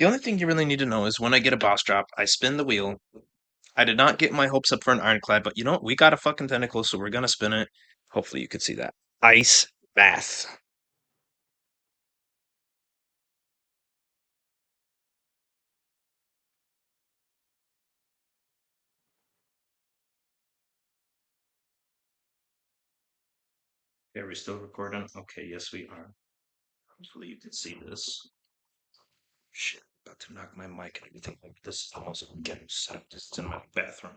The only thing you really need to know is when I get a boss drop, I spin the wheel. I did not get my hopes up for an ironclad, but you know what? We got a fucking tentacle, so we're gonna spin it. Hopefully you could see that. Ice bath. Are we still recording? Okay, yes we are. Hopefully you can see this. Shit, about to knock my mic and everything. Like this is almost getting set up. This is in my bathroom.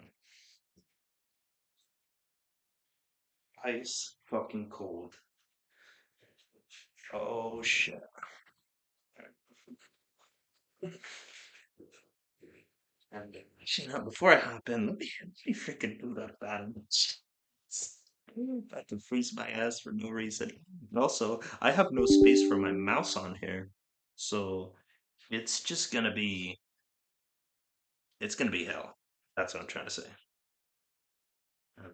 Ice fucking cold. Oh shit. And actually, no, before I hop in, let me freaking do that bad. About to freeze my ass for no reason. And also, I have no space for my mouse on here, so it's just gonna be hell. That's what I'm trying to say. Um,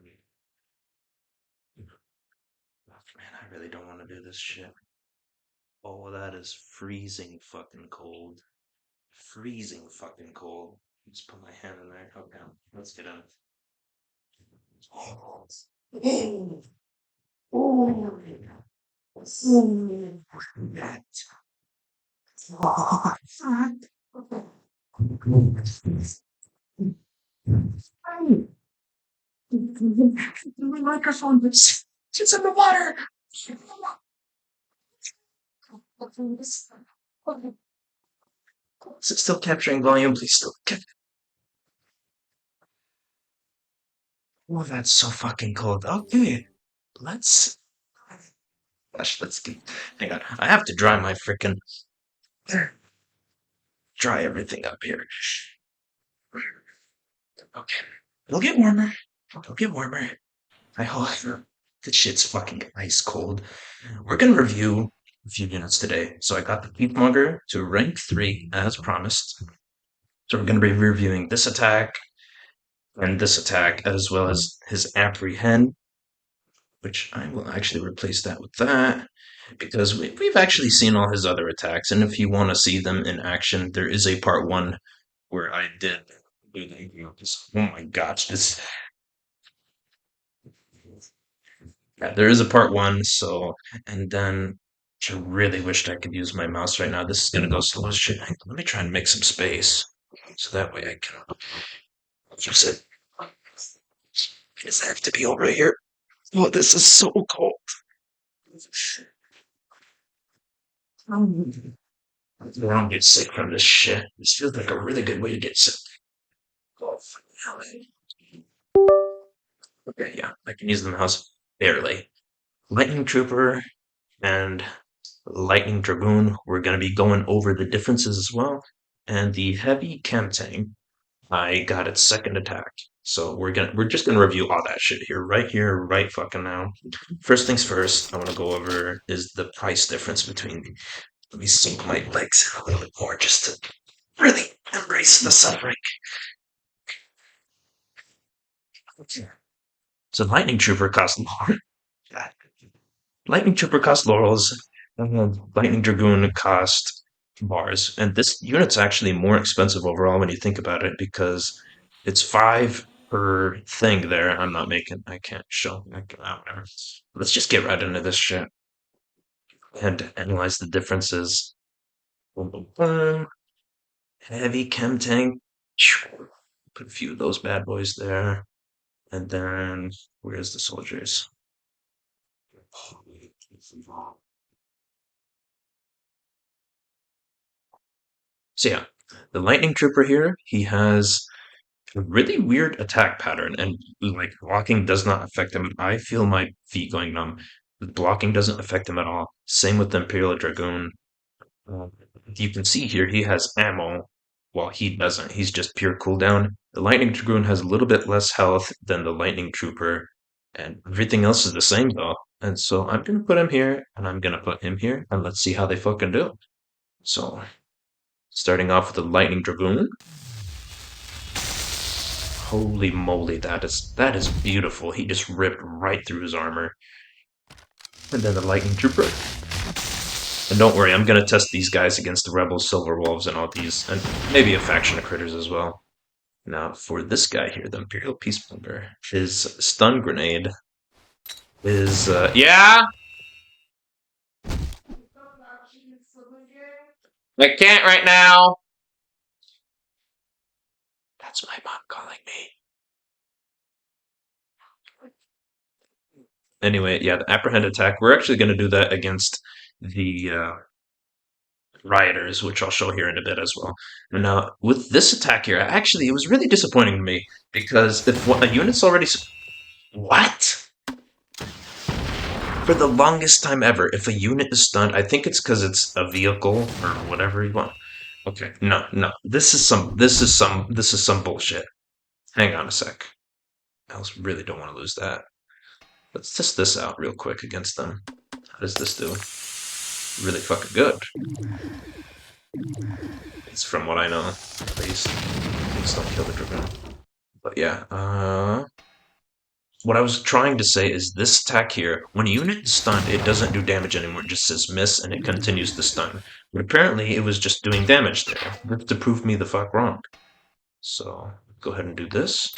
Man, I really don't want to do this shit. Oh, that is freezing fucking cold. Freezing fucking cold. Just put my hand in there. Okay, let's get in. Oh, that. My microphone is it's in the water. Is it still capturing volume? Please still. Oh, that's so fucking cold. Okay, let's. Gosh, let's get. Hang on. I have to dry my freaking. Dry everything up here. Okay. It'll get warmer. It'll get warmer. I hope. This shit's fucking ice cold. We're gonna review a few units today. So I got the Peatmonger to rank 3 as promised. So we're gonna be reviewing this attack and this attack as well as his Apprehend, which I will actually replace that with that because we've actually seen all his other attacks. And if you want to see them in action, there is a part 1 where I did do that. Oh my gosh, this. Yeah, there is a part 1, so, and then I really wished I could use my mouse right now. This is gonna go slow as shit. Let me try and make some space so that way I can use it. Does have to be over here? Oh, this is so cold. I don't get sick from this shit. This feels like a really good way to get sick. Oh, okay, yeah, I can use the mouse barely. Lightning Trooper and Lightning Dragoon. We're going to be going over the differences as well. And the Heavy Chem Tank, I got its second attack. So we're just gonna review all that shit here, right fucking now. First things first, I want to go over is the price difference between. Let me sink my legs a little bit more just to really embrace the suffering. So Lightning Trooper costs more. Lightning Trooper costs laurels, and Lightning Dragoon cost bars. And this unit's actually more expensive overall when you think about it because it's 5 per thing there. I can't show. Whatever. Let's just get right into this shit and analyze the differences. Boom, boom, boom. Heavy chem tank. Put a few of those bad boys there. And then, where's the soldiers? So yeah, the lightning trooper here, he has a really weird attack pattern, and like blocking does not affect him. I feel my feet going numb. Blocking doesn't affect him at all. Same with the Imperial Dragoon. Um, you can see here he has ammo, while he doesn't. He's just pure cooldown. The Lightning Dragoon has a little bit less health than the Lightning Trooper, and everything else is the same though. And so I'm gonna put him here, and I'm gonna put him here, and let's see how they fucking do. So starting off with the Lightning Dragoon. Holy moly, that is beautiful. He just ripped right through his armor. And then the lightning trooper. And don't worry, I'm gonna test these guys against the rebels, silver wolves, and all these, and maybe a faction of critters as well. Now, for this guy here, the Imperial Peacebomber, his stun grenade is yeah. I can't right now. That's my mom calling me. Anyway, yeah, the apprehend attack. We're actually going to do that against the rioters, which I'll show here in a bit as well. Now, with this attack here, actually, it was really disappointing to me because if a unit's already what? For the longest time ever, if a unit is stunned, I think it's because it's a vehicle or whatever you want. Okay, no, no, this is some bullshit. Hang on a sec. I really don't want to lose that. Let's test this out real quick against them. How does this do? Really fucking good. It's from what I know, at least. Please don't kill the Dragoon. But yeah, what I was trying to say is this attack here, when a unit is stunned, it doesn't do damage anymore. It just says miss and it continues to stun. But apparently it was just doing damage there. That's to prove me the fuck wrong. So, go ahead and do this.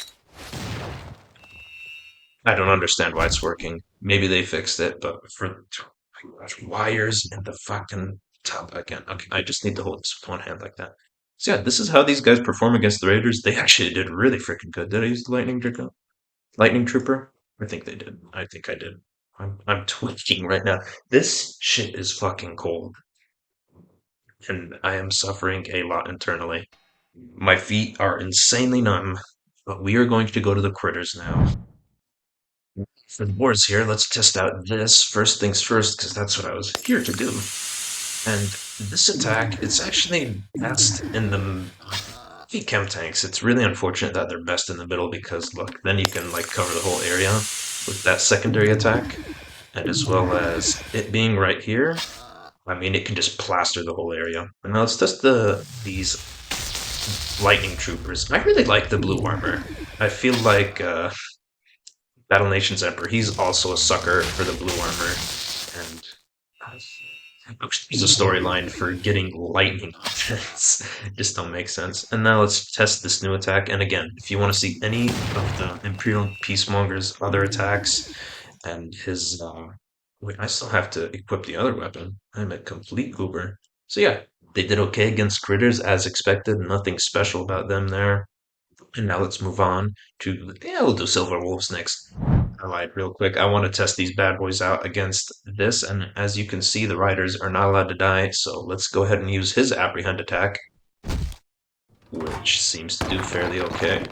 I don't understand why it's working. Maybe they fixed it, but for wires and the fucking top again. Okay, I just need to hold this with one hand like that. So yeah, this is how these guys perform against the Raiders. They actually did really freaking good. Did I use the Lightning Trooper? I think they did. I think I did. I'm tweaking right now. This shit is fucking cold, and I am suffering a lot internally. My feet are insanely numb, but we are going to go to the critters now. For the boards here, let's test out this first things first, because that's what I was here to do. And this attack, it's actually best in the chem tanks. It's really unfortunate that they're best in the middle because look, then you can like cover the whole area with that secondary attack, and as well as it being right here. I mean, it can just plaster the whole area. And now let's test these lightning troopers. I really like the blue armor. I feel like Battle Nations Emperor. He's also a sucker for the blue armor, and he's a storyline for getting lightning offense. Just don't make sense. And now let's test this new attack. And again, if you want to see any of the Imperial Peacemonger's other attacks and his wait, I still have to equip the other weapon. I'm a complete goober. So yeah, they did okay against critters as expected. Nothing special about them there. And now let's move on to, yeah, we'll do Silver Wolves next. I lied real quick. I want to test these bad boys out against this, and as you can see, the riders are not allowed to die, so let's go ahead and use his Apprehend attack, which seems to do fairly okay.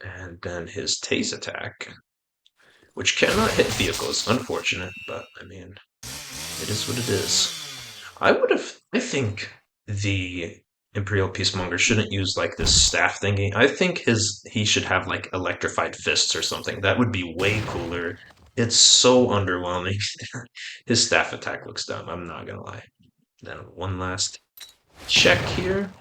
And then his Tase attack, which cannot hit vehicles, unfortunate, but I mean, it is what it is. I think the Imperial Peacemonger shouldn't use like this staff thingy. I think he should have like electrified fists or something. That would be way cooler. It's so underwhelming. His staff attack looks dumb, I'm not gonna lie. Then one last check here.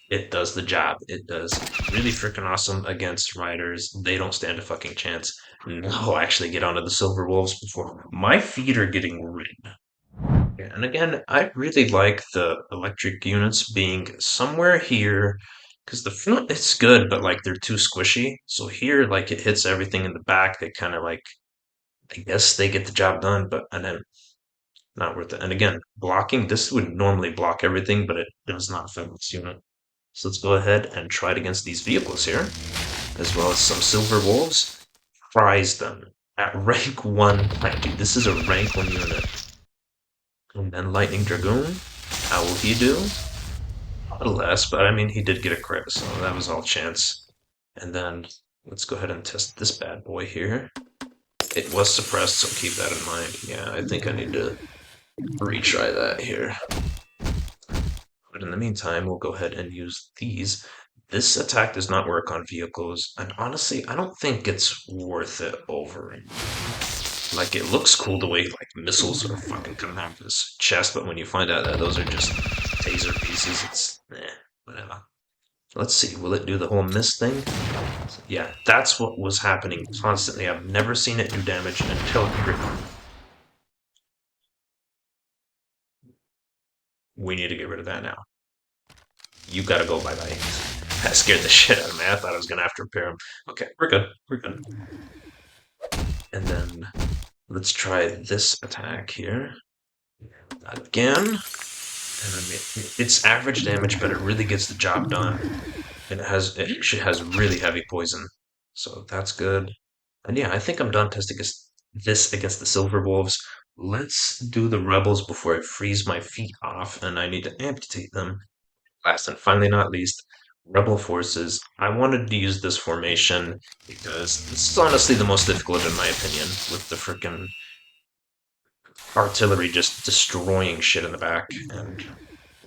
It does the job. It does really freaking awesome against riders. They don't stand a fucking chance. No, I'll actually get onto the Silver Wolves before my feet are getting red. Yeah, and again, I really like the electric units being somewhere here, because the front it's good, but like they're too squishy. So here, like it hits everything in the back. They kind of like, I guess they get the job done, but and then not worth it. And again, blocking, this would normally block everything, but it does not affect this unit. So let's go ahead and try it against these vehicles here, as well as some Silver Wolves. Prize them at rank 1. Like, dude, this is a rank 1 unit. And then Lightning Dragoon, how will he do? A little less, but I mean, he did get a crit, so that was all chance. And then let's go ahead and test this bad boy here. It was suppressed, so keep that in mind. Yeah, I think I need to retry that here. But in the meantime, we'll go ahead and use these. This attack does not work on vehicles, and honestly, I don't think it's worth it over. Like, it looks cool the way, like, missiles are fucking coming out of his chest, but when you find out that those are just taser pieces, it's, whatever. Let's see, will it do the whole miss thing? Yeah, that's what was happening constantly. I've never seen it do damage until We need to get rid of that now. You gotta go bye bye. That scared the shit out of me. I thought I was gonna have to repair him. Okay, we're good. We're good. And then let's try this attack here again. And I mean, it's average damage, but it really gets the job done. And it actually has really heavy poison, so that's good. And yeah, I think I'm done testing this against the Silver Wolves. Let's do the Rebels before I freeze my feet off, and I need to amputate them. Last and finally not least, Rebel forces. I wanted to use this formation because this is honestly the most difficult in my opinion, with the frickin' artillery just destroying shit in the back. And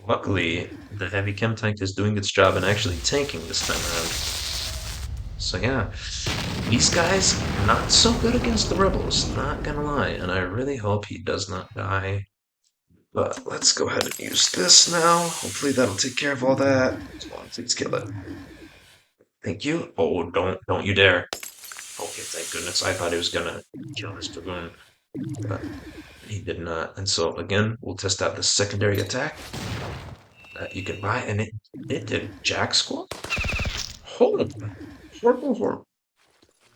luckily, the heavy chem tank is doing its job and actually tanking this time around. So yeah, these guys not so good against the rebels, not gonna lie, and I really hope he does not die. But let's go ahead and use this now. Hopefully that'll take care of all that. Come on, please kill it. Thank you. Oh, don't you dare. Okay, thank goodness. I thought he was gonna kill this dragoon, but he did not. And so again, we'll test out the secondary attack that you can buy, and it did jack squat. Horrible, horrible, horrible.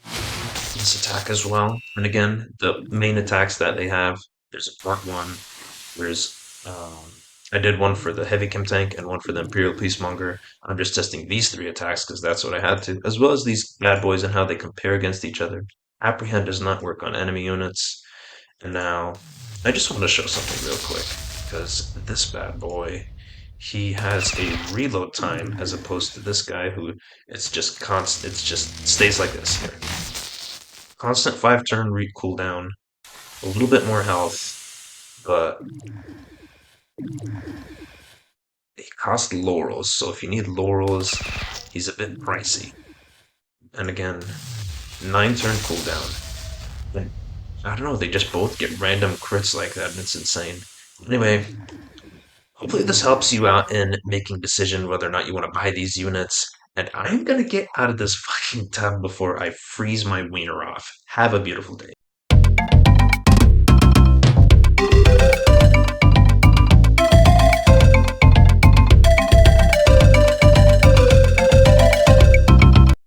This attack as well. And again, the main attacks that they have. There's a part one. There's I did one for the heavy chem tank and one for the Imperial Peacemonger. I'm just testing these three attacks because that's what I had to, as well as these bad boys and how they compare against each other. Apprehend does not work on enemy units. And now, I just want to show something real quick because this bad boy, he has a reload time as opposed to this guy who it's just constant. It's just stays like this here. Constant 5 turn cooldown, a little bit more health, but they cost laurels, so if you need laurels, he's a bit pricey. And again, 9 turn cooldown. And I don't know, they just both get random crits like that, and it's insane. Anyway, hopefully this helps you out in making decision whether or not you want to buy these units. And I'm gonna get out of this fucking tub before I freeze my wiener off. Have a beautiful day.